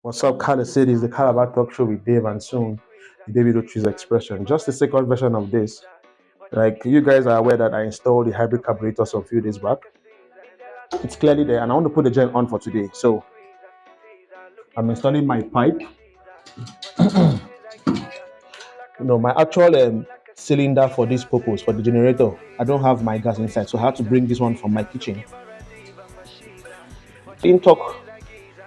What's up, Kala City? Is the Calabar Talk Show with Dave and soon the David Ochi's Expression. Just the second version of this. Like you guys are aware that I installed the hybrid carburetor some few days back. It's clearly there, and I want to put the gen on for today. So I'm installing my pipe. My actual cylinder for this purpose for the generator. I don't have my gas inside, so I had to bring this one from my kitchen. Didn't talk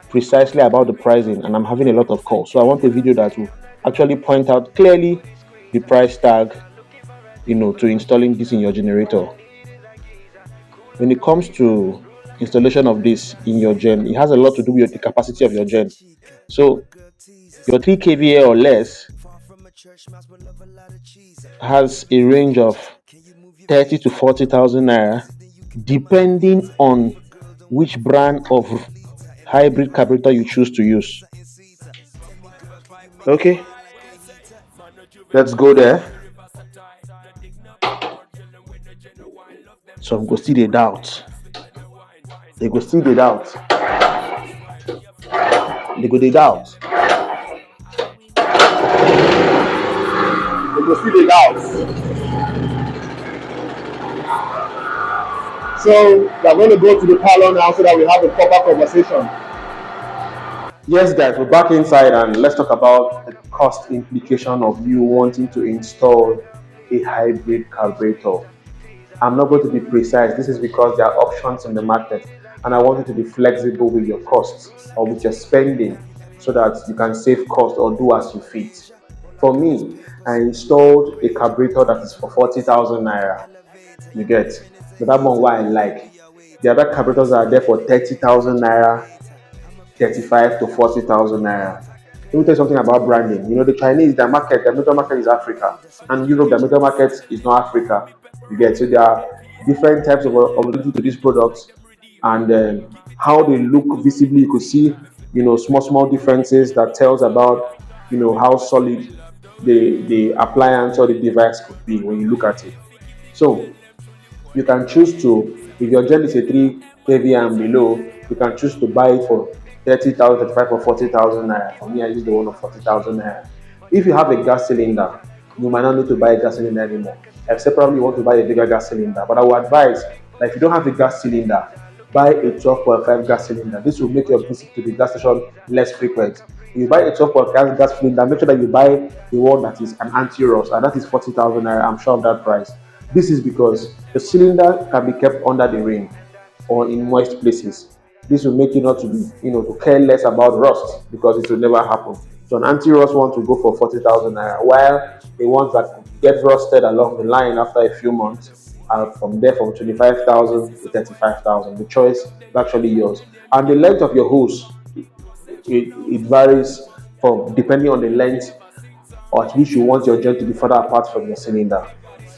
precisely about the pricing, and I'm having a lot of calls. So I want a video that will actually point out clearly the price tag, to installing this in your generator. When it comes to installation of this in your gen, it has a lot to do with the capacity of your gen. So your 3 kVA or less has a range of 30 to 40,000 naira, depending on which brand of hybrid carburetor you choose to use. Okay, let's go there. Some go still dey doubt. They go still dey doubt. They go dey doubt. They go still dey doubt. So we are going to go to the parlor now so that we have a proper conversation. Yes, guys, we're back inside and let's talk about the cost implication of you wanting to install a hybrid carburetor. I'm not going to be precise. This is because there are options in the market and I want you to be flexible with your costs or with your spending so that you can save cost or do as you fit. For me, I installed a carburetor that is for 40,000 naira. You get? So that one why I like. The other carburetors are there for 30,000 naira, 35 to 40,000 naira. Let me tell you something about branding. The Chinese, their major market is Africa, and Europe, their major market is not Africa. You get? So there are different types of availability to these products, and how they look visibly. You could see, small differences that tells about, how solid the appliance or the device could be when you look at it. So you can choose to, if your gen is a 3 kVA and below, you can choose to buy it for 30,000, 35 or 40,000 naira. For me, I use the one of 40,000 naira. If you have a gas cylinder, you might not need to buy a gas cylinder anymore, except probably you want to buy a bigger gas cylinder. But I would advise that if you don't have a gas cylinder, buy a 12.5 gas cylinder. This will make your visit to the gas station less frequent. If you buy a 12.5 gas cylinder, make sure that you buy the one that is an anti-rust, and that is 40,000 naira. I'm sure of that price. This is because the cylinder can be kept under the rain or in moist places. This will make you not to be, to care less about rust, because it will never happen. So an anti-rust one to go for 40,000 naira, while the ones that get rusted along the line after a few months are from 25,000 to 35,000. The choice is actually yours. And the length of your hose, it varies depending on the length at which you want your gen to be further apart from your cylinder.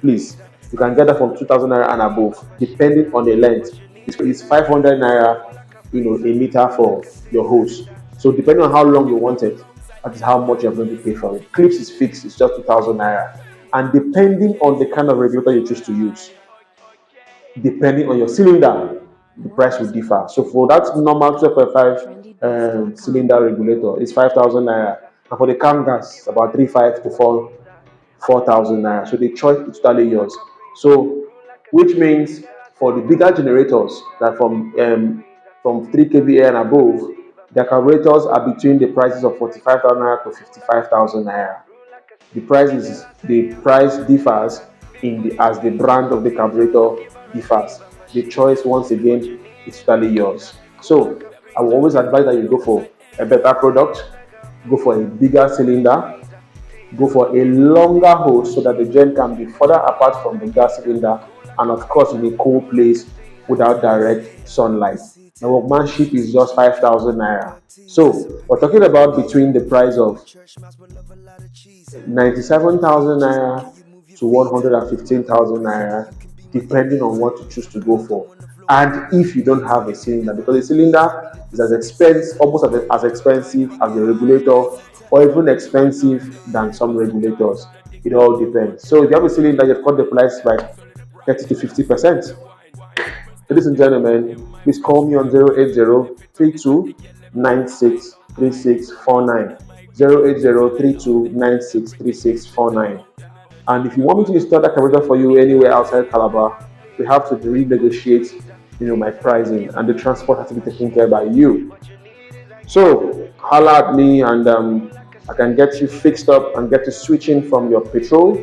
Please, you can get that from 2,000 naira and above, depending on the length. It's 500 naira, a meter for your hose. So depending on how long you want it, that is how much you're going to pay for it. Clips is fixed, it's just 2,000 naira. And depending on the kind of regulator you choose to use, depending on your cylinder, the price will differ. So for that normal 12.5 cylinder regulator, it's 5,000 naira. And for the cam gas, it's about 3,500 to 4,000 naira. So the choice is totally yours. So, which means for the bigger generators that from 3 kVA and above, the carburetors are between the prices of 45,000 naira to 55,000 naira. The price differs as the brand of the carburetor differs. The choice, once again, is totally yours. So I will always advise that you go for a better product, go for a bigger cylinder, go for a longer hose so that the gen can be further apart from the gas cylinder, and of course in a cool place without direct sunlight. The workmanship is just 5,000 naira. So we're talking about between the price of 97,000 naira to 115,000 naira, depending on what you choose to go for. And if you don't have a cylinder, because a cylinder is almost as expensive as the regulator, or even expensive than some regulators. It all depends. So if you have a cylinder, you've cut the price by 30 to 50%. Ladies and gentlemen, please call me on 080 3296 3649. 08032963649. And if you want me to install that carburetor for you anywhere outside Calabar, we have to renegotiate, my pricing, and the transport has to be taken care by you. So holla at me, and I can get you fixed up and get you switching from your petrol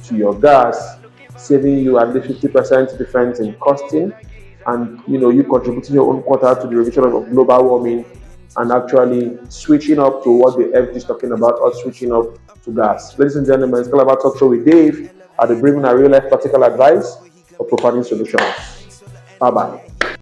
to your gas, saving you at least 50% difference in costing, and you contributing your own quota to the reduction of global warming, and actually switching up to what the FD is talking about, or switching up to gas. Ladies and gentlemen, it's Calabar Talk Show with Dave at the bringing a real life practical advice for providing solutions. Bye bye.